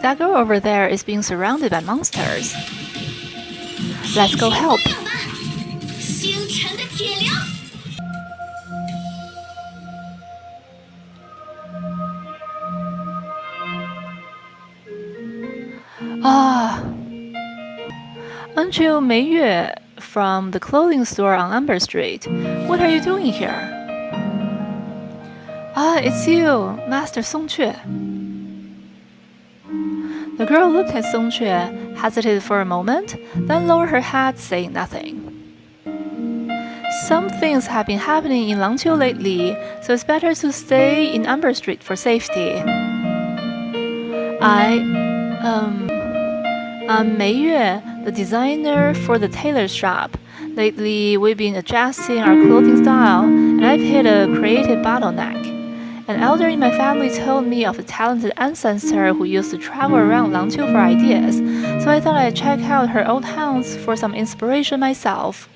that girl over there is being surrounded by monsters. Let's go help. Aren't you Mei Yue from the clothing store on Amber Street? What are you doing here? It's you, Master Song Che. The girl looked at Song Che, hesitated for a moment, then lowered her head, saying nothing. Some things have been happening in Langqiu lately, so it's better to stay in Amber Street for safety. I'm Mei Yue, the designer for the tailor shop. Lately, we've been adjusting our clothing style, and I've hit a creative bottleneck. An elder in my family told me of a talented ancestor who used to travel around Langqiu for ideas, so I thought I'd check out her old house for some inspiration myself.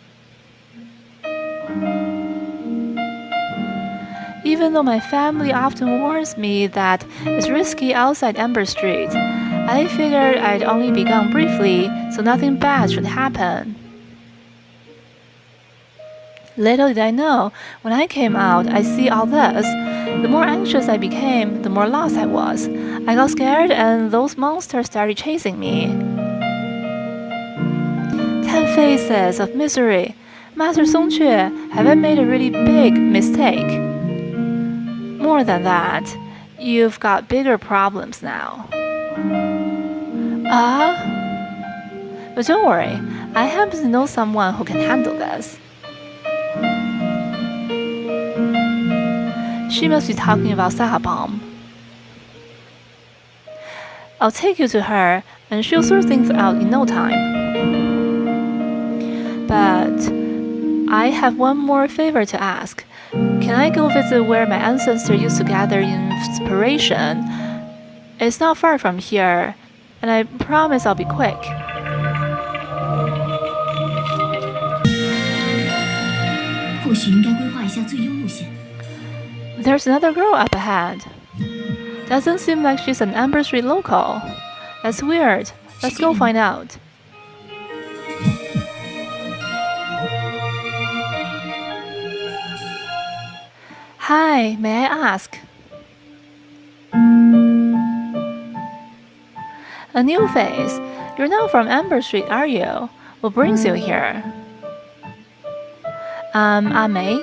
Even though my family often warns me that it's risky outside Amber Street, I figured I'd only begun briefly, so nothing bad should happen. Little did I know, when I came out, I see all this. The more anxious I became, the more lost I was. I got scared and those monsters started chasing me. 10 faces of misery. Master Song Che, have I made a really big mistake? More than that, you've got bigger problems now. But don't worry, I happen to know someone who can handle this. She must be talking about Sahabam. I'll take you to her, and she'll sort things out in no time. But I have one more favor to ask. Can I go visit where my ancestors used to gather inspiration? It's not far from here, and I promise I'll be quick. There's another girl up ahead. Doesn't seem like she's an Amber Street local. That's weird. Let's go find out. Hi, may I ask? A new face. You're not from Amber Street, are you? What brings you here? Mei.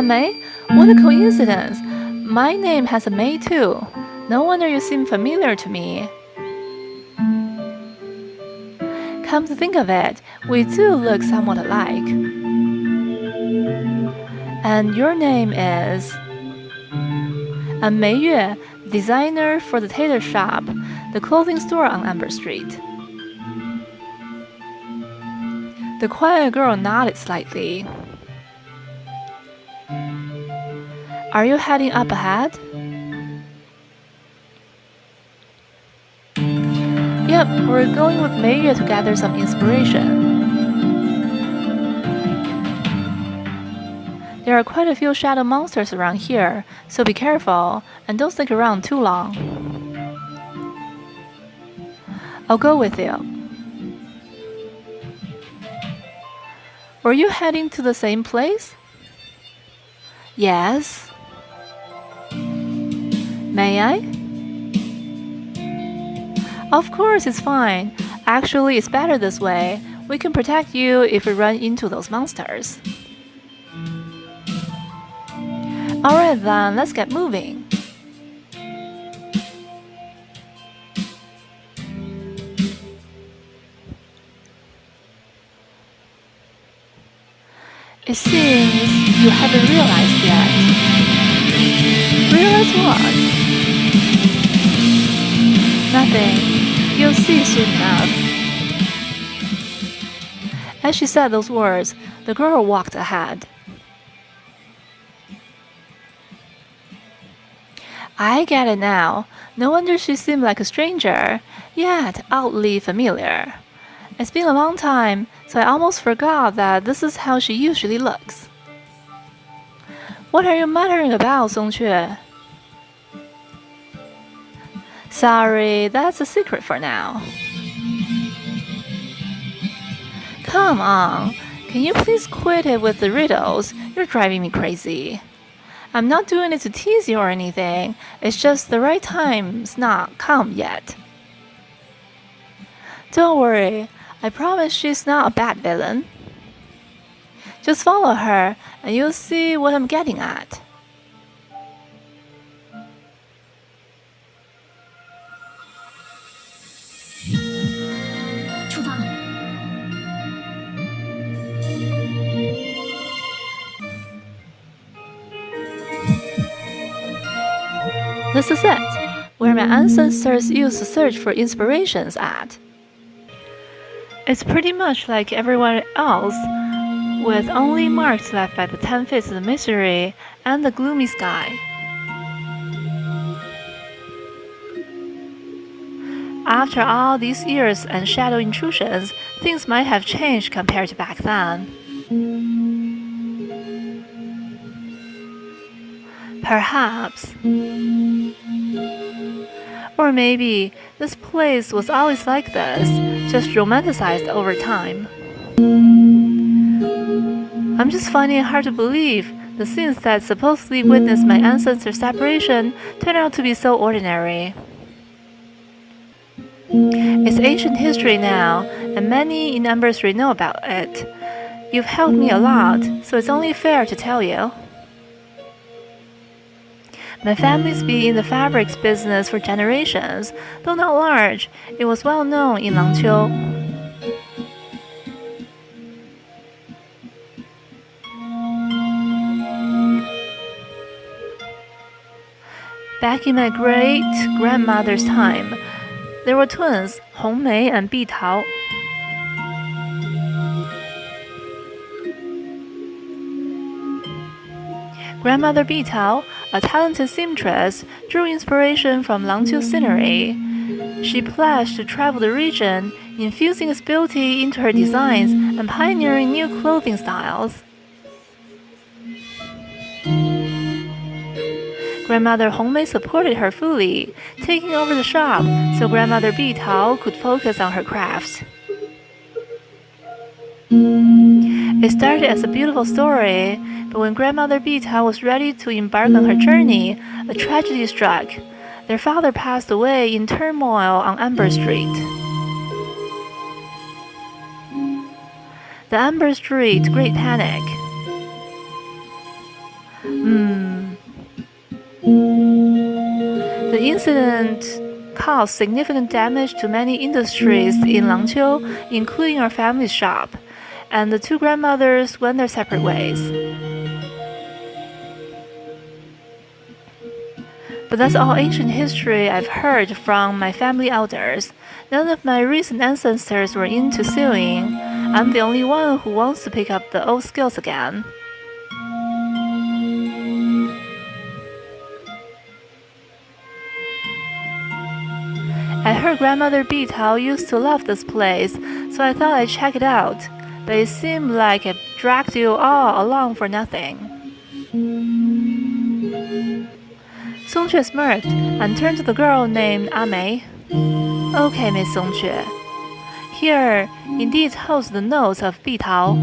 Mei? What a coincidence. My name has a Mei too. No wonder you seem familiar to me. Come to think of it, we do look somewhat alike. And your name is? I'm Mei Yue, designer for the tailor shop, the clothing store on Amber Street. The quiet girl nodded slightly. Are you heading up ahead? Yep, we're going with Mei Yue to gather some inspiration. There are quite a few shadow monsters around here, so be careful and don't stick around too long. I'll go with you. Were you heading to the same place? Yes. May I? Of course, it's fine. Actually, it's better this way. We can protect you if we run into those monsters. Alright then, let's get moving. It seems you haven't realized yet. Realize what? Nothing. You'll see soon enough. As she said those words, the girl walked ahead. I get it now. No wonder she seemed like a stranger, yet oddly familiar. It's been a long time, so I almost forgot that this is how she usually looks. What are you muttering about, Song Che? Sorry, that's a secret for now. Come on, can you please quit it with the riddles? You're driving me crazy. I'm not doing it to tease you or anything. It's just the right time's not come yet. Don't worry, I promise she's not a bad villain. Just follow her, and you'll see what I'm getting at. This is it, where my ancestors used to search for inspirations at. It's pretty much like everywhere else, with only marks left by the 10 Fates of the Mystery and the gloomy sky. After all these years and shadow intrusions, things might have changed compared to back then. Perhaps. Or maybe this place was always like this, just romanticized over time. I'm just finding it hard to believe the scenes that supposedly witnessed my ancestors' separation turned out to be so ordinary. It's ancient history now, and many in Amberstreet know about it. You've helped me a lot, so it's only fair to tell you. My family's been in the fabrics business for generations. Though not large, it was well known in Langqiu. Back in my great-grandmother's time, there were twins, Hongmei and Bitao. Grandmother Bitao, a talented seamstress, drew inspiration from Langqiu scenery. She pledged to travel the region, infusing its beauty into her designs and pioneering new clothing styles. Grandmother Hongmei supported her fully, taking over the shop so Grandmother Bitao could focus on her craft. It started as a beautiful story, but when Grandmother Bitao was ready to embark on her journey, a tragedy struck. Their father passed away in turmoil on Amberstreet. The Amberstreet Great Panic. The incident caused significant damage to many industries in Langqiu, including our family's shop, and the two grandmothers went their separate ways. But that's all ancient history I've heard from my family elders. None of my recent ancestors were into sewing. I'm the only one who wants to pick up the old skills again. I heard Grandmother Bitao used to love this place, so I thought I'd check it out, but it seemed like I dragged you all along for nothing. Songque smirked and turned to the girl named Amei. Okay, Miss Songque. Here indeed holds the notes of Bitao.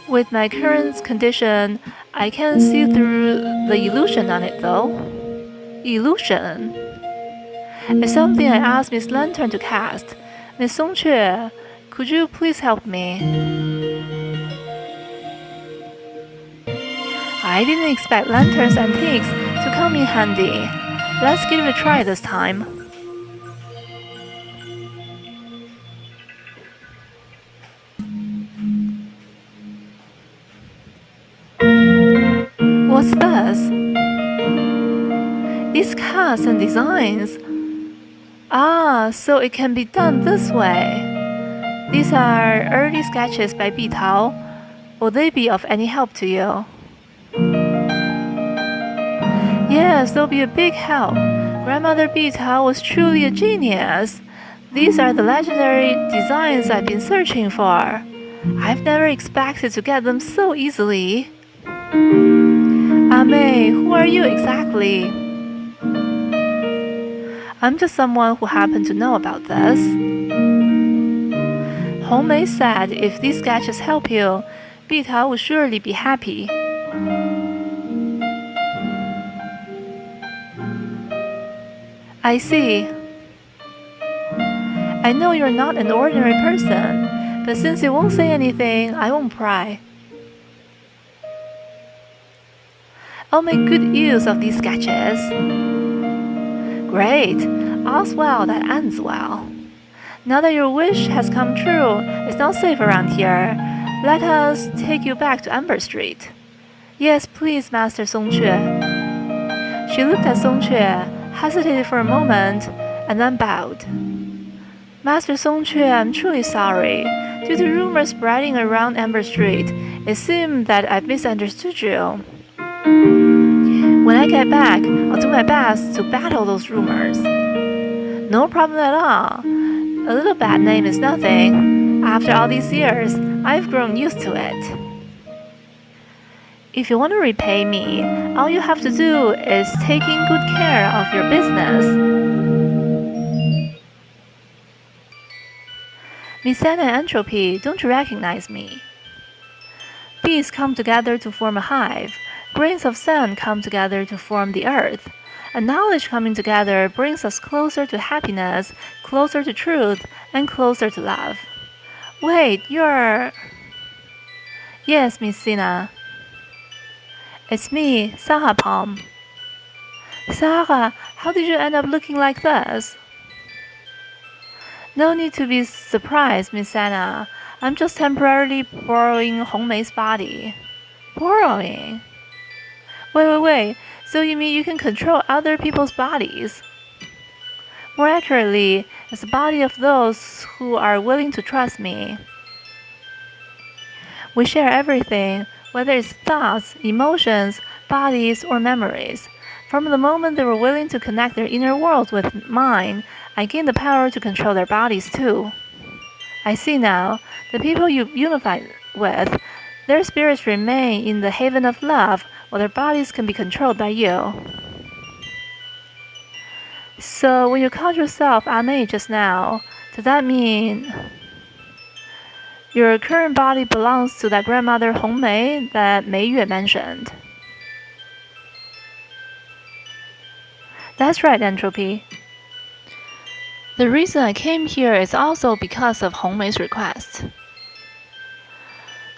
With my current condition, I can't see through the illusion on it though. Illusion? It's something I asked Miss Lantern to cast. Miss Songque, could you please help me? I didn't expect Lantern's antiques to come in handy. Let's give it a try this time. What's this? These cuts and designs. Ah, so it can be done this way. These are early sketches by Bitao. Will they be of any help to you? Yes, they'll be a big help. Grandmother Bitao was truly a genius. These are the legendary designs I've been searching for. I've never expected to get them so easily. Amei, who are you exactly? I'm just someone who happened to know about this. Hongmei said if these sketches help you, Bitao will surely be happy. I see. I know you're not an ordinary person, but since you won't say anything, I won't pry. I'll make good use of these sketches. Great. All's well that ends well. Now that your wish has come true, it's not safe around here. Let us take you back to Amber Street. Yes, please, Master Song-Che. She looked at Song-Che, hesitated for a moment, and then bowed. Master Song-Che, I'm truly sorry. Due to rumors spreading around Amber Street, it seemed that I misunderstood you. When I get back, I'll do my best to battle those rumors. No problem at all. A little bad name is nothing. After all these years, I've grown used to it. If you want to repay me, all you have to do is taking good care of your business. Miss Anna and Entropy, don't you recognize me? Bees come together to form a hive. Grains of sand come together to form the earth. And knowledge coming together brings us closer to happiness, closer to truth, and closer to love. Wait, you're... Yes, Miss Sina. It's me, Sarah Palm. Sarah, how did you end up looking like this? No need to be surprised, Miss Anna. I'm just temporarily borrowing Hongmei's body. Borrowing? Wait. So you mean you can control other people's bodies? More accurately, it's the body of those who are willing to trust me. We share everything, whether it's thoughts, emotions, bodies, or memories. From the moment they were willing to connect their inner world with mine, I gained the power to control their bodies too. I see now, the people you unify with, their spirits remain in the haven of love, while their bodies can be controlled by you. So when you called yourself Ame just now, does that mean your current body belongs to that grandmother Hongmei that Mei Yue mentioned? That's right, Entropy. The reason I came here is also because of Hongmei's request.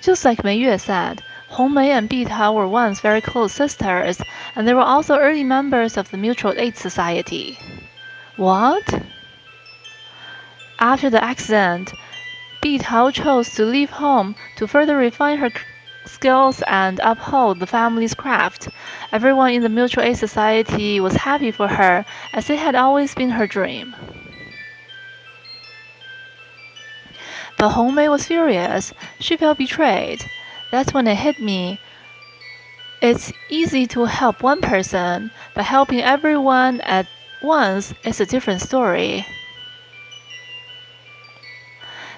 Just like Mei Yue said, Hongmei and Bitao were once very close sisters, and they were also early members of the Mutual Aid Society. What? After the accident, Bitao chose to leave home to further refine her skills and uphold the family's craft. Everyone in the Mutual Aid Society was happy for her, as it had always been her dream. But Hongmei was furious. She felt betrayed. That's when it hit me. It's easy to help one person, but helping everyone at once is a different story.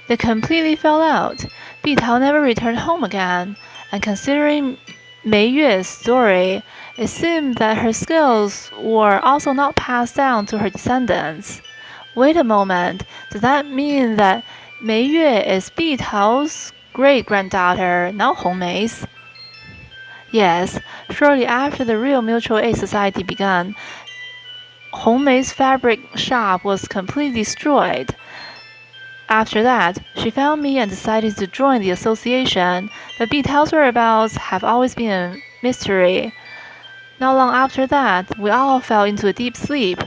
They completely fell out. Bitao never returned home again, and considering Mei Yue's story, it seemed that her skills were also not passed down to her descendants. Wait a moment, does that mean that Mei Yue is Bitao's great-granddaughter, not Hongmei's? Yes, shortly after the real Mutual Aid Society began, Hongmei's fabric shop was completely destroyed. After that, she found me and decided to join the association, but Bitao's whereabouts have always been a mystery. Not long after that, we all fell into a deep sleep.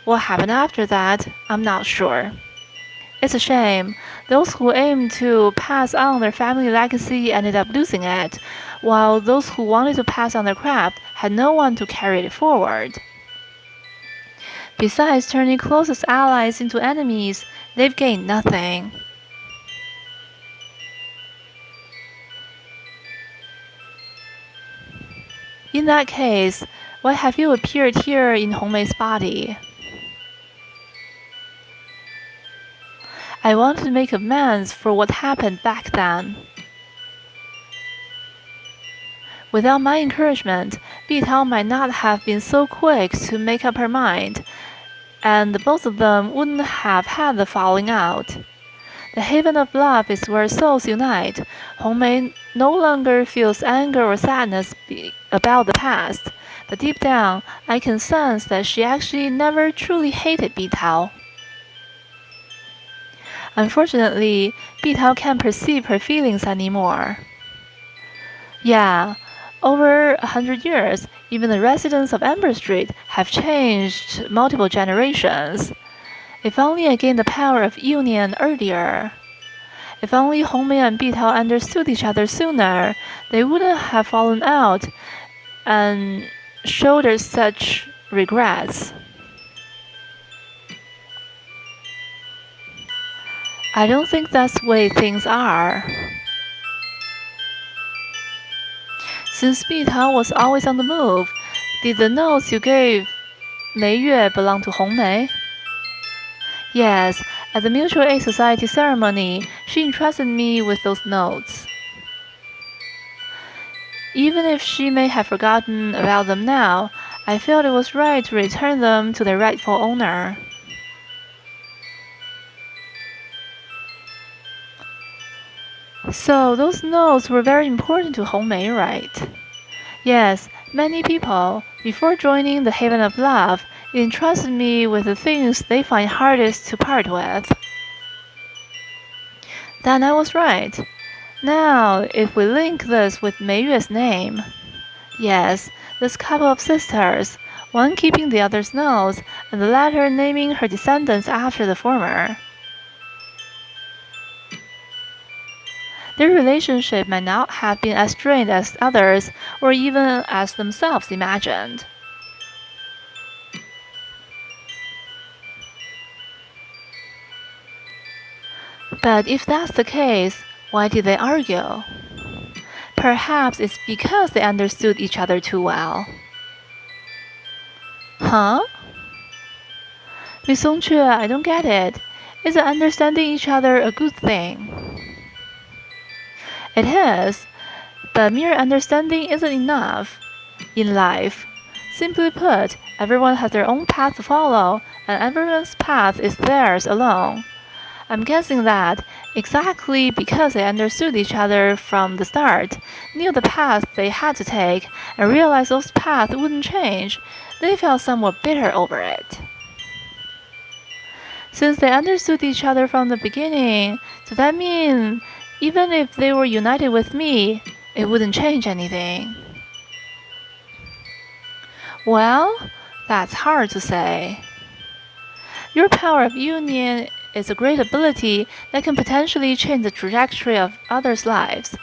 What happened after that, I'm not sure. It's a shame. Those who aimed to pass on their family legacy ended up losing it, while those who wanted to pass on their craft had no one to carry it forward. Besides turning closest allies into enemies, they've gained nothing. In that case, why have you appeared here in Hongmei's body? I wanted to make amends for what happened back then. Without my encouragement, Bitao might not have been so quick to make up her mind, and both of them wouldn't have had the falling out. The haven of love is where souls unite. Hongmei no longer feels anger or sadness about the past, but deep down, I can sense that she actually never truly hated Bitao. Unfortunately, Bitao can't perceive her feelings anymore. Yeah, over 100 years, even the residents of Amber Street have changed multiple generations. If only I gained the power of union earlier. If only Hongmei and Bitao understood each other sooner, they wouldn't have fallen out and shouldered such regrets. I don't think that's the way things are. Since Bitao was always on the move, did the notes you gave Mei Yue belong to Hongmei? Yes, at the Mutual Aid Society ceremony, she entrusted me with those notes. Even if she may have forgotten about them now, I felt it was right to return them to their rightful owner. So those notes were very important to Hongmei, right? Yes, many people, before joining the Haven of Love, entrusted me with the things they find hardest to part with. Then I was right. Now, if we link this with Mei Yue's name, yes, this couple of sisters, one keeping the other's notes, and the latter naming her descendants after the former. Their relationship might not have been as strained as others, or even as themselves imagined. But if that's the case, why did they argue? Perhaps it's because they understood each other too well. Huh? Miss Songque, I don't get it. Isn't understanding each other a good thing? It is, but mere understanding isn't enough. In life, simply put, everyone has their own path to follow, and everyone's path is theirs alone. I'm guessing that, exactly because they understood each other from the start, knew the path they had to take, and realized those paths wouldn't change, they felt somewhat bitter over it. Since they understood each other from the beginning, does that mean even if they were united with me, it wouldn't change anything? Well, that's hard to say. Your power of union is a great ability that can potentially change the trajectory of others' lives.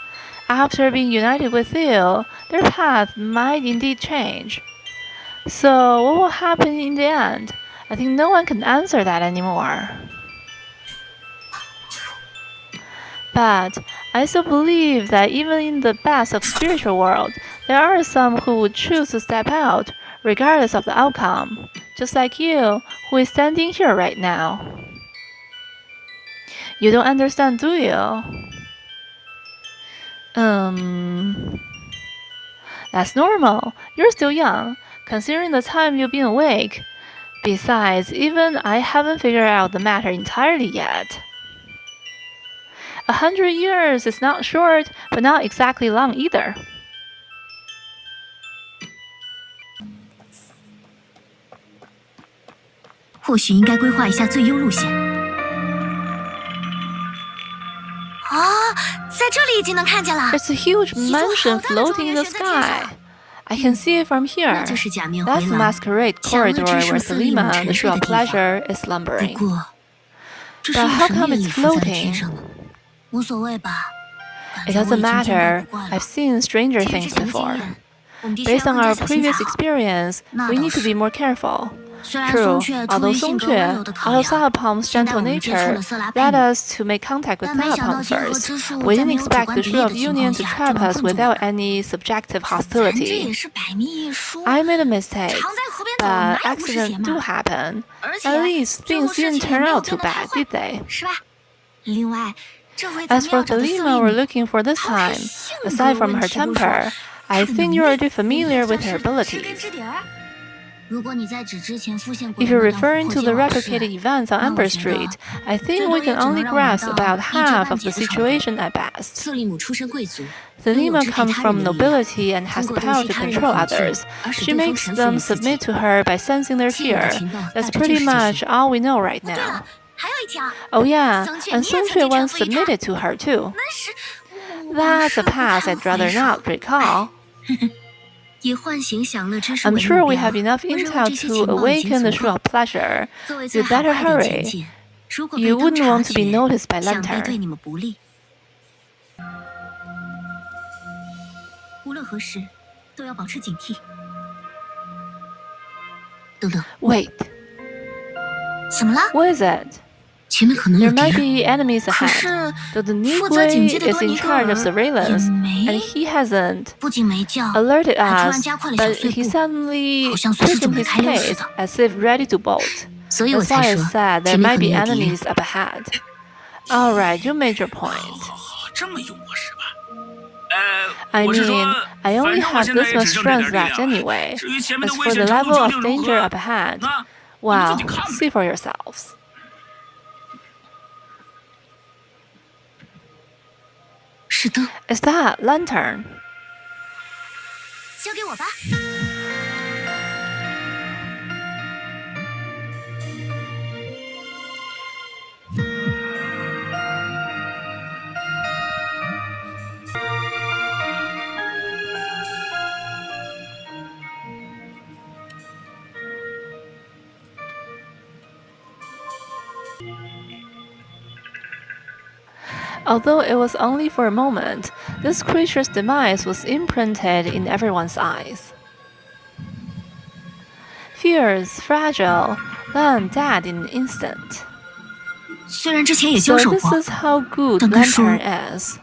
After being united with you, their path might indeed change. So, what will happen in the end? I think no one can answer that anymore. But I still believe that even in the best of spiritual world, there are some who would choose to step out, regardless of the outcome, just like you, who is standing here right now. You don't understand, do you? That's normal. You're still young, considering the time you've been awake. Besides, even I haven't figured out the matter entirely yet. 100 years is not short, but not exactly long either. It's a huge mansion floating in the sky. I can see it from here. That's the masquerade corridor where Selima, the Shoe of Pleasure, is slumbering. But how come it's floating? It doesn't matter. I've seen stranger things before. Based on our previous experience, we need to be more careful. True, although Songque, out of Sahapong's gentle nature, led us to make contact with Sahapong first, we didn't expect the Shoe of Union to trap us without any subjective hostility. I made a mistake, but accidents do happen. At least things didn't turn out too bad, did they? As for Selima we're looking for this time, aside from her temper, I think you're already familiar with her abilities. If you're referring to the replicated events on Emperor Street, I think we can only grasp about half of the situation at best. Selima comes from nobility and has the power to control others. She makes them submit to her by sensing their fear. That's pretty much all we know right now. Oh yeah, and Song Xue once submitted to her too. That's a past I'd rather not recall. I'm sure we have enough intel to awaken the shrew of pleasure. You'd better hurry. You wouldn't want to be noticed by Lantern. Wait. What is it? There might be enemies ahead, though the Nigui is in charge of surveillance, and he hasn't alerted us, but he suddenly quickened his pace as if ready to bolt. That's why I said there might be enemies up ahead. Alright, you made your point. I mean, I only have this much strength left anyway. As for the level of danger up ahead, well, see for yourselves. Is that Lantern? Although it was only for a moment, this creature's demise was imprinted in everyone's eyes. Fierce, fragile, then dead in an instant. So this is how good Lantern is.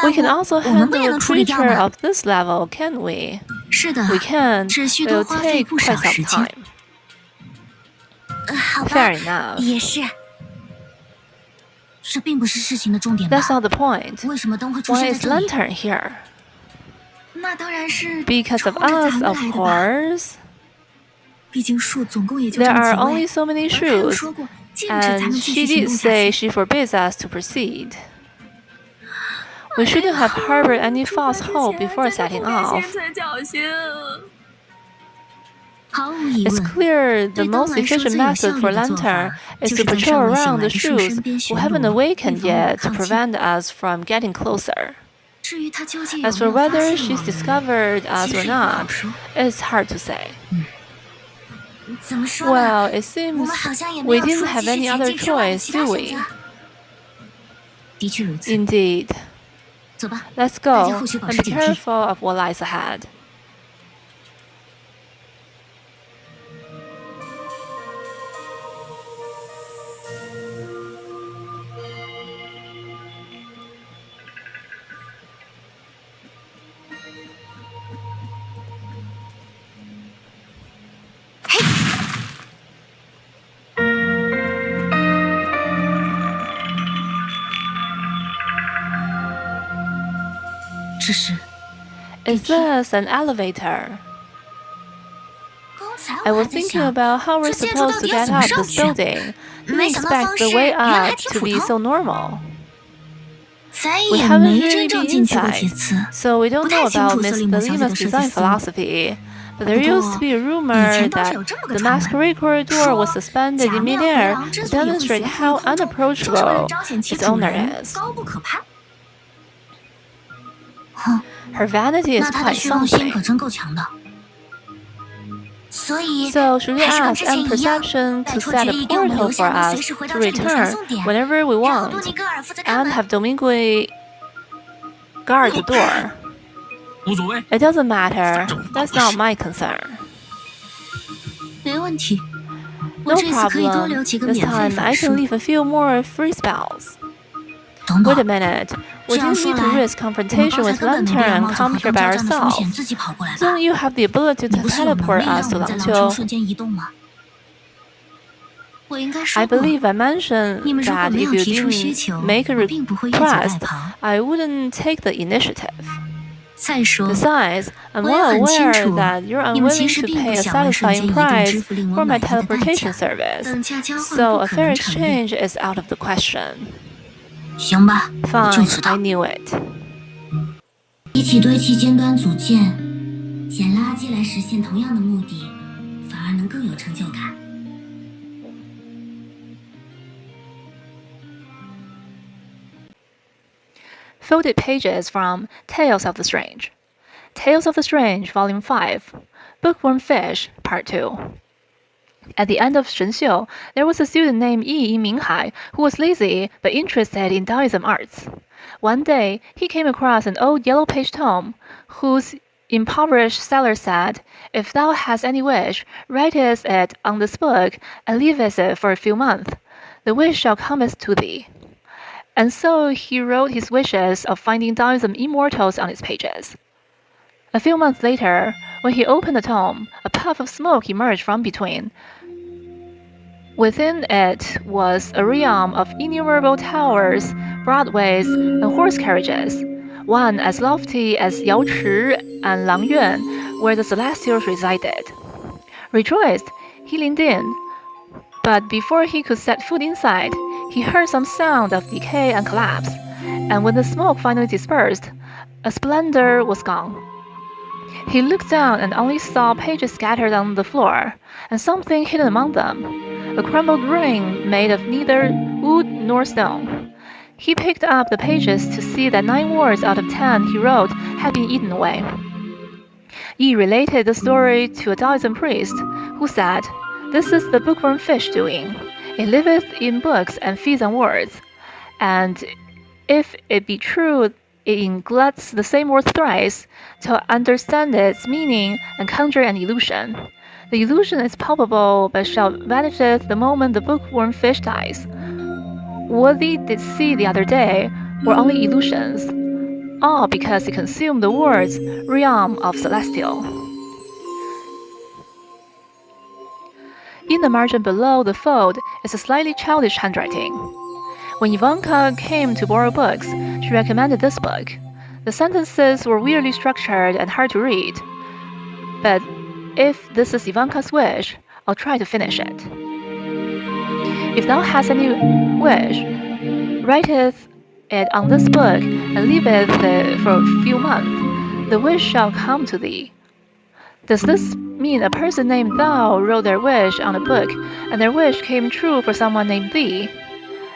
We can also handle a creature of this level, can't we? We can, but it'll take quite some time. Fair enough. That's not the point. Why is Lantern here? Because of us, of course. There are only so many shrews, and she did say she forbids us to proceed. We shouldn't have harbored any false hope before setting off. It's clear the most efficient method for Lantern is to patrol around the shrews who haven't awakened yet to prevent us from getting closer. As for whether she's discovered us or not, it's hard to say. Well, it seems we didn't have any other choice, do we? Indeed. Let's go, and be careful of what lies ahead. Is this an elevator? I was thinking about how we're supposed to get up this building. Didn't expect the way up to be so normal. We haven't really been inside, so we don't know about Miss Selima's design philosophy. But there used to be a rumor that the masquerade corridor was suspended in midair to demonstrate how unapproachable its owner is. Her vanity is quite something. So should we ask M Perception to set a portal for us to return whenever we want, and have Domingui guard the door? It doesn't matter. That's not my concern. No problem. This time I can leave a few more free spells. Wait a minute. We didn't need to risk confrontation with Lantern and come here by ourselves. Don't you have the ability to teleport us to Langqiu? I believe I mentioned that if you didn't make a request, I wouldn't take the initiative. 再说， Besides, I'm 我也 well 很清 aware 楚， that you're 你们其 unwilling 实 to 并不 pay a 想按瞬 satisfying 间移动 price 支付令我 for my 满意的代 teleportation 价， service, 等价交换 so 不 a 可 fair 能成立。 exchange is out of the question. 行吧，我就 Fine, 知 I 道。 knew it. 比起堆砌尖端组件，捡垃圾来实现同样的目的，反而能更有成就感。 Folded pages from Tales of the Strange. Tales of the Strange, Volume 5. Bookworm Fish, Part 2. At the end of Shenxiu, there was a student named Yi in Minghai who was lazy but interested in Taoism arts. One day, he came across an old yellow-page tome, whose impoverished seller said, "If thou hast any wish, writest it on this book, and leavest it for a few months. The wish shall cometh to thee." And so he wrote his wishes of finding Taoism immortals on its pages. A few months later, when he opened the tome, a puff of smoke emerged from between. Within it was a realm of innumerable towers, broadways, and horse carriages, one as lofty as Ch2-Ph2-Pt1 and Langyuan, where the celestials resided. Rejoiced, he leaned in, but before he could set foot inside, he heard some sound of decay and collapse, and when the smoke finally dispersed, a splendor was gone. He looked down and only saw pages scattered on the floor, and something hidden among them, a crumbled ring made of neither wood nor stone. He picked up the pages to see that 9 words out of 10 he wrote had been eaten away. Yi related the story to a Taoism priest, who said, "This is the bookworm fish doing. It liveth in books and feeds on words. And if it be true, it ingluts the same word thrice, to understand its meaning and conjure an illusion. The illusion is palpable, but shall vanisheth the moment the bookworm fish dies. What thee did see the other day were only illusions, all because it consumed the words realm of celestial." In the margin below the fold is a slightly childish handwriting. When Ivanka came to borrow books, she recommended this book. The sentences were weirdly structured and hard to read. But if this is Ivanka's wish, I'll try to finish it. "If thou hast any wish, writeth it on this book, and leaveth it for a few months. The wish shall come to thee." Does this mean a person named Thou wrote their wish on a book, and their wish came true for someone named Thee?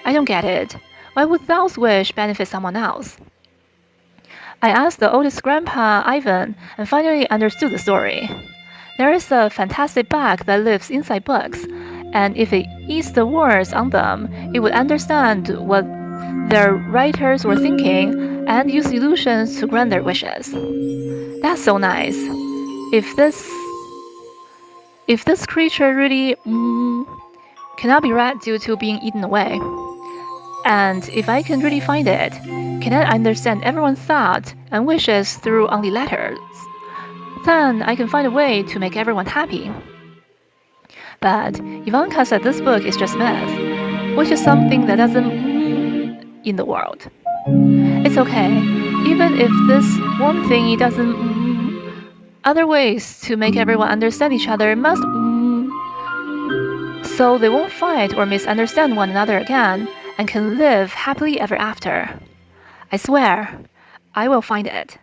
I don't get it. Why would Thou's wish benefit someone else? I asked the oldest grandpa, Ivan, and finally understood the story. There is a fantastic bug that lives inside books, and if it eats the words on them, it would understand what their writers were thinking and use illusions to grant their wishes. That's so nice. If this creature really cannot be read due to being eaten away, and if I can really find it, can I understand everyone's thought and wishes through only letters? Then I can find a way to make everyone happy. But Ivanka said this book is just myth, which is something that doesn't in the world. It's okay, even if this one thingy doesn't other ways to make everyone understand each other must so they won't fight or misunderstand one another again and can live happily ever after. I swear, I will find it.